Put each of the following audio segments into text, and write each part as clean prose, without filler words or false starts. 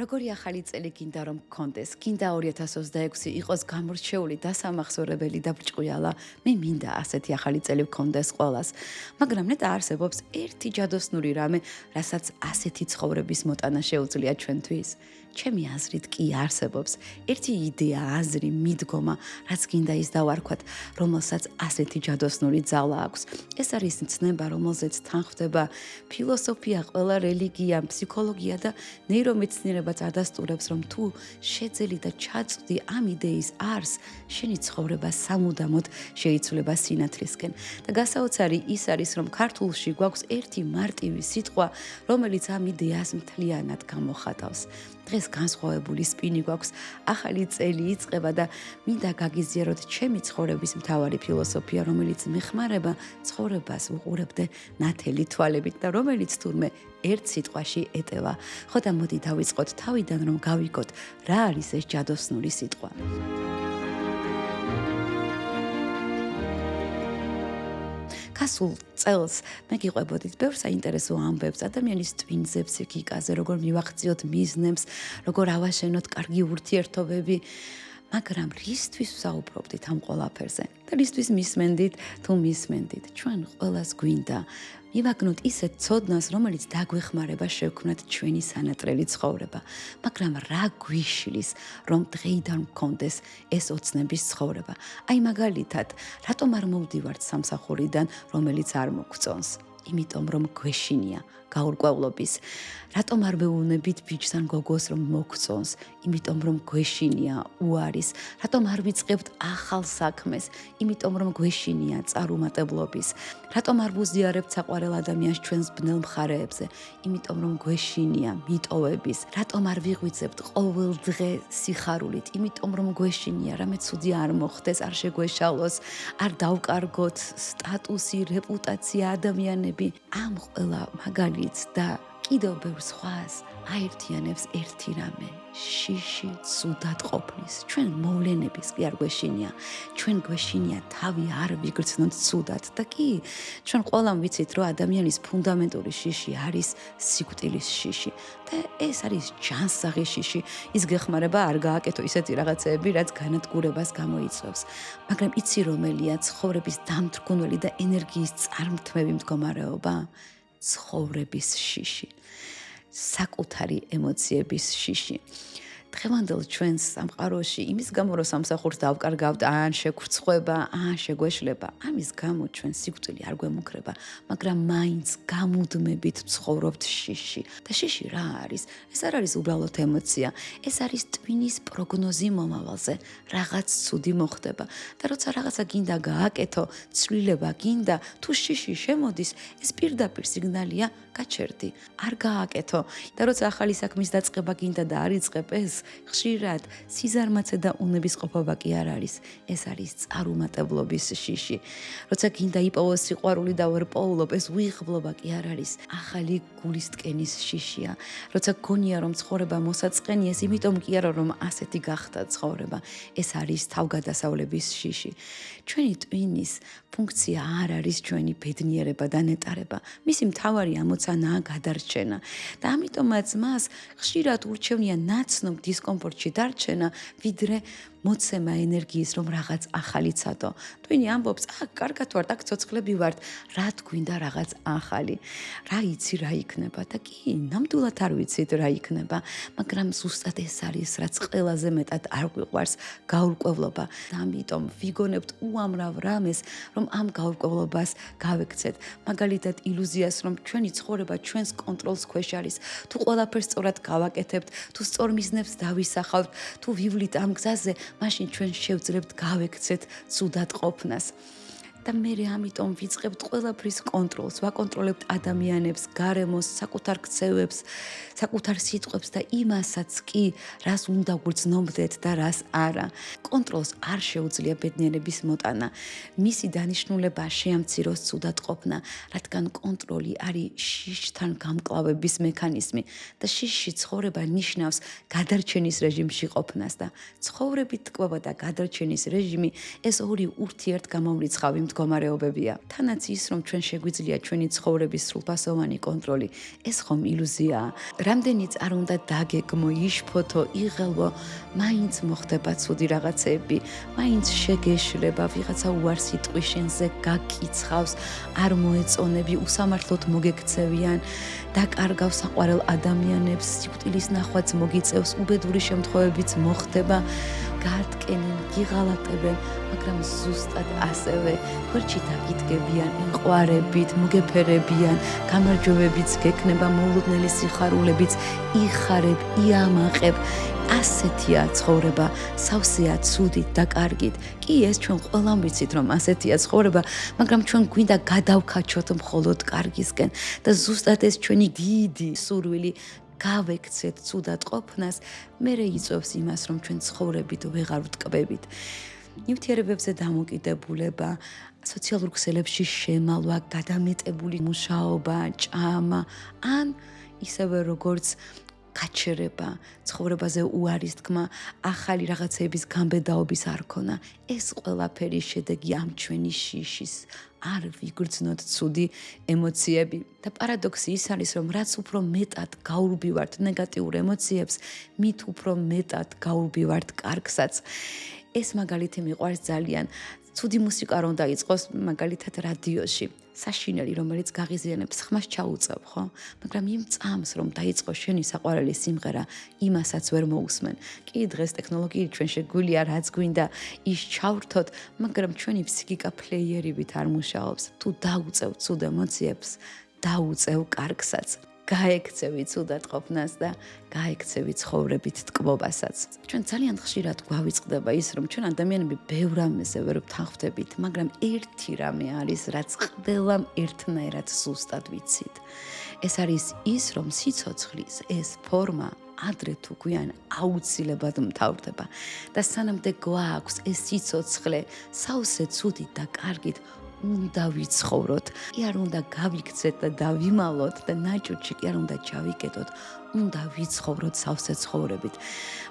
როგორი ახალი წელი გინდა რომ გქონდეს? გინდა 2026 იყოს გამორჩეული, დასამახსოვრებელი და ბრჭყვიალა. მე მინდა ასეთი ახალი წელი გქონდეს ყველას. მაგრამ ნეტა არსებობს ერთი ჯადოსნური რამე, რასაც ასეთი ცხოვრების მოტანა შეუძლია ჩვენთვის. ჩემი აზრით კი არსებობს ერთი იდეა, აზრი, მიდგომა, რაც გინდა ის დავარქვათ, რომელსაც ასეთი ჯადოსნური ძალა აქვს. ეს არის ცნება, რომელზეც თანხმდება ფილოსოფია, ყველა რელიგია, ფსიქოლოგია და ნეირომეცნიერებაც ადასტურებს, რომ თუ შეძელი და ჩაწვდი ამ იდეის არსს, შენი ცხოვრება სამუდამოდ შეიცვლება სინათლისკენ. და გასაოცარი ის არის, რომ ქართულში გვაქვს ერთი მარტივი სიტყვა, რომელიც ამ იდეას მთლიანად გამოხატავს. დღეს განსხვავებული სპინი გვაქვს, ახალი წელი იწყება და მინდა გაგიზიაროთ ჩემი ცხოვრების მთავარი ფილოსოფია, რომელიც მეხმარება ცხოვრებას ვუყურებდე ნათელი თვალებით და რომელიც თურმე ერთ სიტყვაში ეტევა. ხო და მოდი დავიწყოთ თავიდან, რომ გავიგოთ, რა არის ეს ჯადოსნური სიტყვა. გასულ წელს მე გიყვებოდით ბევრ საინტერესო ამბებს, ადამიანის ტვინზე, ფსიქიკაზე, როგორ მივახციოთ მიზნებს, როგორ ავაშენოთ კარგი ურთიერთობები, მაგრამ რისთვის ვსაუბრობდით ამ ყველაფერზე? და რისთვის მისმენდით თუ მისმენდით? ჩვენ ყველას გვინდა მივაგნოთ ისეთ ცოდნას, რომელიც დაგვეხმარება შევქმნათ ჩვენი სანატრელი ცხოვრება. მაგრამ რა გვიშლის, რომ დღეიდან გქონდეს ეს ოცნების ცხოვრება? აი მაგალითად, რატომ არ მოვდივართ სამსახურიდან, რომელიც არ მოგწონს? იმიტომ რომ გვეშინია გაურკვევლობის. რატომ არ ვეუბნებით ბიჭს ან გოგოს რომ მოგწონს? იმიტომ რომ გვეშინია უარის. რატომ არ ვიწყებთ ახალ საქმეს? იმიტომ რომ გვეშინია წარუმატებლობის. რატომ არ ვუზიარებთ საყვარელ ადამიანს ჩვენს ბნელ მხარეებზე? იმიტომ რომ გვეშინია მიტოვების. რატომ არ ვიღვიძებთ ყოველ დღე სიხარულით? იმიტომ რომ გვეშინია რამე ცუდი არ მოხდეს, არ შეგვეშალოს, არ დავკარგოთ სტატუსი, რეპუტაცია, ადამიანები. ამ ყველა მაგალითს და კიდევ ბევრ სხვას აერთიანებს ერთი რამე, შიში ცუდად ყოფნის. ჩვენ მოვლენების კი არ გვეშინია, ჩვენ გვეშინია თავი არ ვიგრძნოთ ცუდად და კი, ჩვენ ყველამ ვიცით, რომ ადამიანის ფუნდამენტური შიში არის სიკვდილის შიში და ეს არის ჯანსაღი შიში. ის გეხმარება არ გააკეთო ისეთი რაღაცეები, რაც განადგურებას გამოიწვევს. მაგრამ იცი რომელია ცხოვრების დამთრგუნველი და ენერგიის წარმთმევი მდგომარეობა? ცხოვრების შიში, საკუთარი ემოციების შიში. დღევანდელ ჩვენს სამყაროში იმის გამო რომ სამსახურს დავკარგავთ, ან შეგვრცხვება, ან შეგვეშლება, ამის გამო ჩვენ სიკვდილი არ გვემუქრება, მაგრამ მაინც გამუდმებით ცხოვრობთ შიში. და შიში რა არის? ეს არ არის უბრალოდ ემოცია, ეს არის ტვინის პროგნოზი მომავალზე, რაღაც ცუდი მოხდება. და როცა რაღაცა გინდა გააკეთო, ცვლილება გინდა, თუ შიში შემოდის, ეს პირდაპირ სიგნალია, გაჩერდი, არ გააკეთო. და როცა ახალი საქმის დაწყება გინდა და არ იწყებ ეს, ხშირად სიზარმაცე და უნებისყოფობა კი არ არის, ეს არის წარუმატებლობის შიში. როცა გინდა იპოვოს სიყვარული და ვერ პოულობ, ეს უიღბლობა კი არ არის, ახალი გულისტკენის შიშია. როცა გონია რომ ცხოვრება მოსაწყენია, იმიტომ კი არა რომ ასეთი გახდა ცხოვრება, ეს არის თავგადასავლების შიში. ჩვენი ტვინის ფუნქცია არ არის ჩვენი ბედნიერება და ნეტარება. მისი მთავარი ამოცანაა გადარჩენა და ამიტომაც მას ხშირად ურჩევნია ნაცნობ დისკომფორტში დარჩენა, ვიდრე მოცემა ენერგიის, რომ რაღაც ახალი ცადო. ტვინი ამბობს, კარგად ვართ, აქ ცოცხლები ვართ, რა გვინდა რაღაც ახალი. რა იცი რა იქნება და კი, ნამდვილად არ ვიცით რა იქნება, მაგრამ ზუსტად ეს არის, რაც ყველაზე მეტად არ გვიყვარს, გაურკვევლობა. ამიტომ ვიგონებთ უამრავ რამეს, რომ ამ გაურკვევლობას გავექცეთ. მაგალითად ილუზიას, რომ ჩვენი ცხოვრება ჩვენს კონტროლს ქვეშ არის. თუ ყველაფერს სწორად გავაკეთებთ, თუ სწორ მიზნებს დავისახავთ, თუ ვივლით ამ გზაზე, მაშინ ჩვენ შევძლებთ გავექცეთ ცუდად ყოფნას. და მე ამიტომ ვიწყებთ ყველაფრის კონტროლს, ვაკონტროლებთ ადამიანებს, გარემოს, საკუთარ ქცევებს, საკუთარ სიტყვებს და იმასაც კი, რას უნდა გვრძნობდეთ და რას არა. კონტროლს არ შეუძლია ბედნიერების მოტანა. მისი დანიშნულება შეამციროს ცუდად ყოფნა, რადგან კონტროლი არის შიშთან გამკლავების მექანიზმი და შიში ცხოვრება ნიშნავს გადარჩენის რეჟიმში ყოფნას და ცხოვრებით ტკბობა და გადარჩენის რეჟიმი ეს ორი ურთიერთგამომრიცხავი მდგომარეობაა. მდგომარეობებია. თანაც ის, რომ ჩვენ შეგვიძლია ჩვენი ცხოვრების სრულფასოვანი კონტროლი, ეს ხომ ილუზიაა. რამდენიც არ უნდა დაგეგმო, იშფოთო, იღელვო, მაინც მოხდება ცუდი რაღაცები, მაინც შეგეშლება, ვიღაცა უარს იტყვის შენზე, გაკიცხავს, არ მოეწონები, უსამართლოდ მოგექცევიან, დაკარგავს საყვარელ ადამიანებს, სიკვდილის ნახვაც მოგიწევს, უბედური შემთხვევებიც მოხდება, გაარტკენენ, გიღალატებენ, მაგრამ ზუსტად ასევე გვერდში დაგიდგებიან, ეყვარებით, მოგეფერებიან, გამარჯვებებიც გექნება, მოულოდნელი სიხარულებიც იხარებ, იამაყებ. ასეთია ცხოვრება, სავსეა ცუდით და კარგით. კი, ეს ჩვენ ყველამ ვიცით, რომ ასეთია ცხოვრება, მაგრამ ჩვენ გვინდა გადავქაჩოთ მხოლოდ კარგისკენ და ზუსტად ეს ჩვენი დიდი სურვილი გავექცეთ ცუდად ყოფნას, მერე იწვევს იმას, რომ ჩვენ ცხოვრებით ვეღარ ვტკბებით. ნივთიერებებზე დამოკიდებულება, სოციალურ ქსელებში შემალვა, გადამეტებული მუშაობა, ჭამა, ან ისევე როგორც გაჩერება, ცხოვრებაზე უარის თქმა, ახალი რაღაცების გამბედაობის არ ქონა. ეს ყველაფერი შედეგი ამ ჩვენი შიშის. არ ვიგრძნოთ ცუდი ემოციები. და პარადოქსი ის არის, რომ რაც უფრო მეტად გაურბივართ ნეგატიურ ემოციებს, მით უფრო მეტად გაურბივართ კარგსაც. ეს მაგალითი მიყვარს ძალიან. ცუდი მუსიკა რომ დაიწყოს, მაგალითად რადიოში. საშინელი, რომელიც გაღიზიანებს, ხმას ჩაუწევ, ხო? მაგრამ იმ წამს, რომ დაიწყოს შენი საყვარელი სიმღერა, იმასაც ვერ მოусმენ. კი, დღეს ტექნოლოგიით ჩვენ შეგვიძლია რაც გვინდა ის ჩავრთოთ, მაგრამ ჩვენი ფსიქიკა ფლეიერივით არ მუშაობს. თუ დაუწევ ცუდ ემოციებს, დაუწევ კარგსაც. გაექცევი ცუდად ყოფნას და გაექცევი ცხოვრებით ტკბობასაც. ჩვენ ძალიან ხშირად გვავიწყდება ის, რომ ჩვენ ადამიანები ბევრ რამეზე ვერ ვთანხმდებით, მაგრამ ერთი რამე არის, რაც ყველამ ერთნაირად ზუსტად ვიცით. ეს არის ის, რომ სიცოცხლის ეს ფორმა ადრე თუ გვიან აუცილებლად მთავრდება და სანამდე გვაქვს ეს სიცოცხლე სავსე ცუდით და კარგით უნდა ვიცხოვროთ, კი არ უნდა გავიქცეთ და დავიმალოთ და ნაჭუჭი კი არ უნდა ჩავიკეტოთ, უნდა ვიცხოვროთ სავსე ცხოვრებით.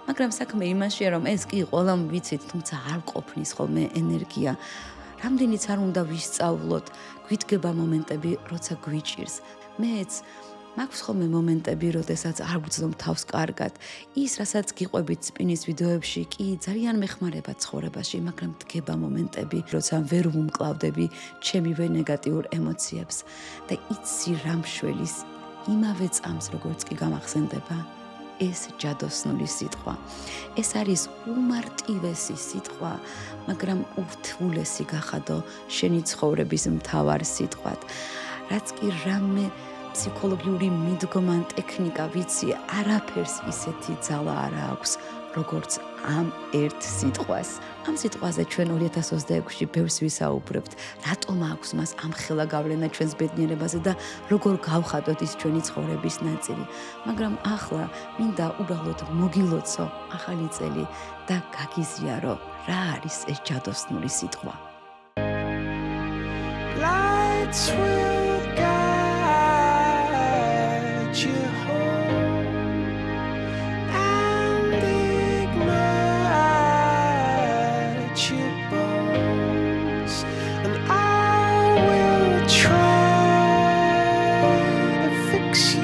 მაგრამ საქმე იმაშია, რომ ეს კი ყველამ ვიცით, თუმცა არ ყოფნის ხოლმე ენერგია. რამდენიც არ უნდა ვისწავლოთ, გვიდგება მომენტები, როცა გვიჭირს. მეც მაქვს ხოლმე მომენტები, როდესაც არ ვგრძნობ თავს კარგად. ის, რასაც გიყვებით სპინის ვიდეოებში, კი ძალიან მეხმარება ცხოვრებაში, მაგრამ დგება მომენტები, როცა ვერ ვუმკლავდები ჩემივე ნეგატიურ ემოციებს და იცი რა მშველის იმავე წამს, როგორც კი გამახსენდება, ეს ჯადოსნური სიტყვა. ეს არის უმარტივესი სიტყვა, მაგრამ ურთულესი გახადო შენი ცხოვრების მთავარ სიტყვად. რაც კი რამე ფსიქოლოგიური მიდგომა ტექნიკა ვიცი, არაფერს ისეთი ძალა არ აქვს, როგორც ამ ერთ სიტყვას. ამ სიტყვაზე ჩვენ 2026-ში ბევრს ვისაუბრებთ, რატომ აქვს მას ამხელა გავლენა ჩვენს ბედნიერებაზე და როგორ გავხადოთ ის ჩვენი ცხოვრების ნაწილი. მაგრამ ახლა მინდა უბრალოდ მოგილოცო ახალი წელი და გაგიზიარო, რა არის ეს ჯადოსნური სიტყვა. Lights will guide you home and ignite your bones, and I will try to fix you.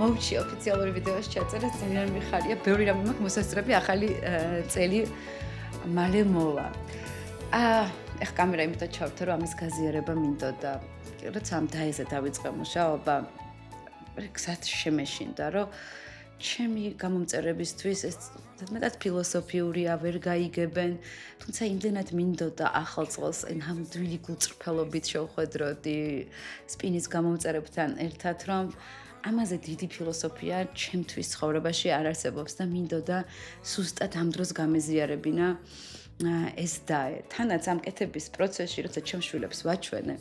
მოვჩი ოფიციალური ვიდეოს ჩაწერას ძალიან მიხარია. ბევრი რამე მაქვს მოსასწრები, ახალი წელი მალე მოვა. ეხ კამერა იმითო ჩავთო, რომ ამის გაზიარება მინდოდა. როცა ამ დაეზე დავიწყე მუშაობა, გზად შემეშინდა, რომ ჩემი გამომწერებისთვის ეს მეტად ფილოსოფიურია, ვერ გაიგებენ, თუმცა იმდენად მინდოდა ახალ წელს ნამდვილი გულწრფელობით შევხვედროდი სპინის გამომწერებთან ერთად, რომ ამაზე დიდი ფილოსოფია ჩემთვის ცხოვრებაში არ არსებობს და მინდოდა სუსტად ამ დროს გამეზიარებინა ეს დაე. თანაც ამ კეთების პროცესში, როცა ჩემს შვილებს ვაჩვენე,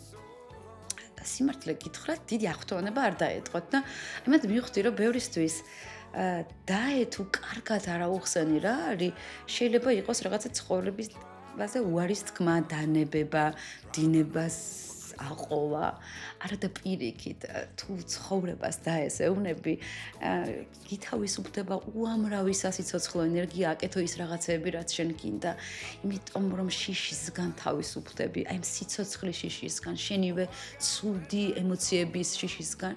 სიმართლე გითხრათ, დიდი აღფრთოვანება არ დაეთყოთ და იმედ მივხვდი, რომ ბევრისთვის დაე თუ კარგად არ აუხსენი რა არის, შეიძლება იყოს რაღაცა ცხოვრებაზე უარის თქმა, დანებება, დინებას აყოლა, არადა პირიქით თუ ცხოვრებას დაესეუნები, გითავისუფლდება უამრავი სასიცოცხლო ენერგია, აკეთო ის რაღაცები, რაც შენ გინდა, იმიტომ რომ შიშისგან თავისუფლდები, აი ამ სიცოცხლის შიშისგან, შენივე ცუდი ემოციების შიშისგან.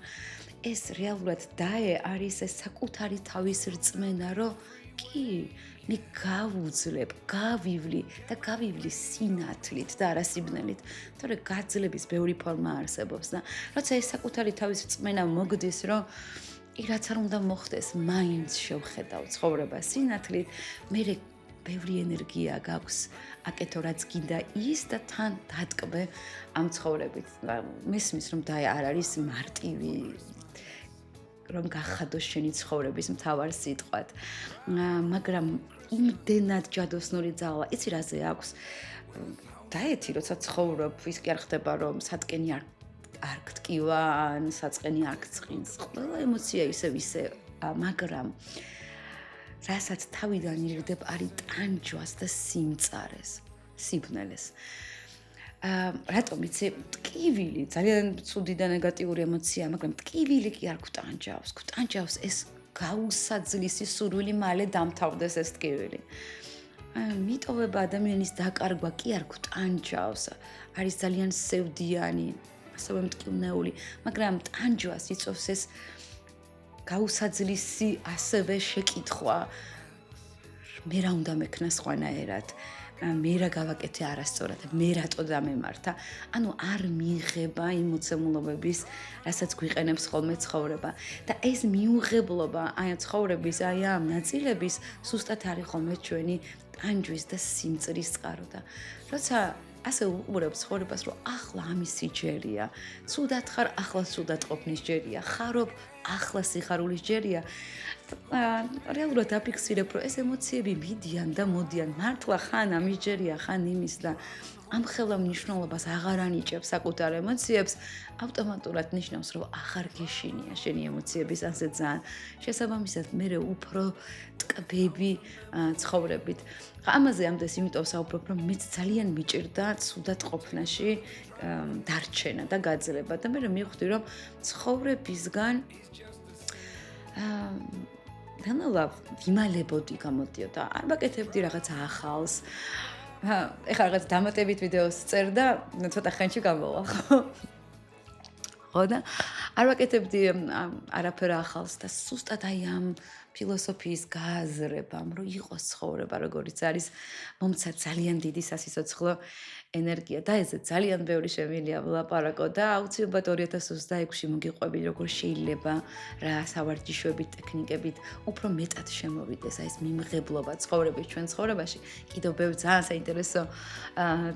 ეს რეალურად დაე არის ეს საკუთარი თავის რწმენა, რომ კი, მე გავუძლებ, გავივლი და გავივლი სინათლით და არა სიბნელით. თორე გაძლების ბევრი ფორმა არსებობს და როცა ეს საკუთარი თავის რწმენა მოგდის, რომ კი რაც არ უნდა მოხდეს, მაინც შევხედავ ცხოვრებას სინათლით, მე ბევრი ენერგია გაქვს, აკეთო რაც გინდა ის და თან დატკბე ამ ცხოვრებით. მესმის რომ დაე არ არის მარტივი რომ გახადოს შენი ცხოვრების მთავარ სიტყვად. მაგრამ იმდენად ჯადოსნური ძალა, იცი რაზე აქვს? დაეთი, როცა ცხოვრობ, ის კი არ ხდება, რომ სატკენი არ გტკივა, ან საწყენი არ გწყინს. ყველა ემოცია ისე, მაგრამ რასაც თავიდან ირგდებ, არის ტანჯვას და სიმწარეს, სიბნელეს. რატომ იცი, ტკივილი ძალიან ცუდი და ნეგატიური ემოციაა, მაგრამ ტკივილი კი არ გვტანჯავს. გვტანჯავს ეს გაუსაძლისი სურვილი მალე დამთავრდეს ეს ტკივილი. მიტოვება ადამიანის დაკარგვა კი არ გვტანჯავს. არის ძალიან სევდიანი, ასევე მტკივნეული, მაგრამ ტანჯვას იწვევს ეს გაუსაძლისი ასევე შეკითხვა. მე რა უნდა მექნა სხვანაირად? მე რა გავაკეთე არასწორად, მე რატო დამემართა? ანუ არ მიიღება იმ მოცემულობების, რასაც გვიყენებს ხოლმე ცხოვრება. და ეს მიუღებლობა აი ცხოვრების, აი ამ ნაწილების სუსტად არის ხოლმე ჩვენი ტანჯვის და სიმწრის წყარო და როცა ასე უყურებ ცხოვრებას, რომ ახლა ამის სიჯერია, ცუდად ხარ, ახლა ცუდად ყოფნის ჯერია, ხარობ, ახლა სიხარულის ჯერია. რეალურად დაფიქსირებ, რომ ეს ემოციები მიდიან და მოდიან, მართლა ხან ამის ჯერია, ხან იმის და ამ ხელა მნიშვნელობას აღარ ანიჭებს საკუთარ ემოციებს, ავტომატურად ნიშნავს, რომ აღარ გეშინია შენი ემოციების ასე ძალიან. შესაბამისად, მე უფრო ტკბები ცხოვრებით. ამაზე ამდენს იმიტომ საუბრობ, რომ მეც ძალიან მიჭირდა ცუდად ყოფნაში დარჩენა და გაძლება და მე მივხვდი, რომ ცხოვრებისგან ნელა ვიმალებოდი გამოდიოდა. არ ვაკეთებდი რაღაცა ახალს. ეხლა რაღაც დამატებით ვიდეოს წერ და ცოტა ხანში გამოვა, ხო? ხო და არ ვაკეთებდი არაფერ ახალს და სუსტად აი ამ ფილოსოფიის გააზრებამ, რომ იყოს ცხოვრება, როგორიც არის, მომცა ძალიან დიდი სასიცოცხლო ენერგია და ესე ძალიან ბევრი შემილია ვლაპარაკო და აუცილებლად 2026-ში მოგიყვები, როგორ შეიძლება რა სავარჯიშოებით, ტექნიკებით უფრო მეტად შემოვიდეს აი ეს მიმღებლობა ცხოვრების ჩვენ ცხოვრებაში. კიდევ ბევრი ძალიან საინტერესო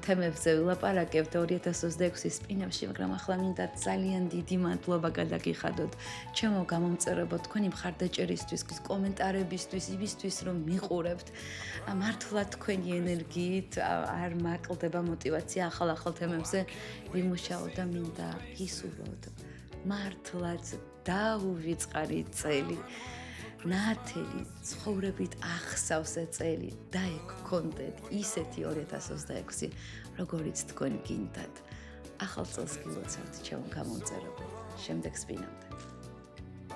თემებზე ვლაპარაკებთ 2026-ის სპინებში, მაგრამ ახლა მინდა ძალიან დიდი მადლობა გადაგიხადოთ ჩემო გამომწერებო, თქვენი მხარდაჭერისთვის, კომენტარებისთვის, იმისთვის, რომ მიყურებთ. მართლა თქვენი ენერგიით არ მაკლდება мотивация ახალ თემებზე ვიმუშაო და მინდა გისურვოთ მართლაც დაუვიწყარი წელი ნათელი ცხოვრებით ახსავსე წელი და ეგ ისეთი 2026 როგორიც თქვენ გინდათ ახალ წელს გილოცავთ ჩემო გამომწერებო შემდეგ სპინამდე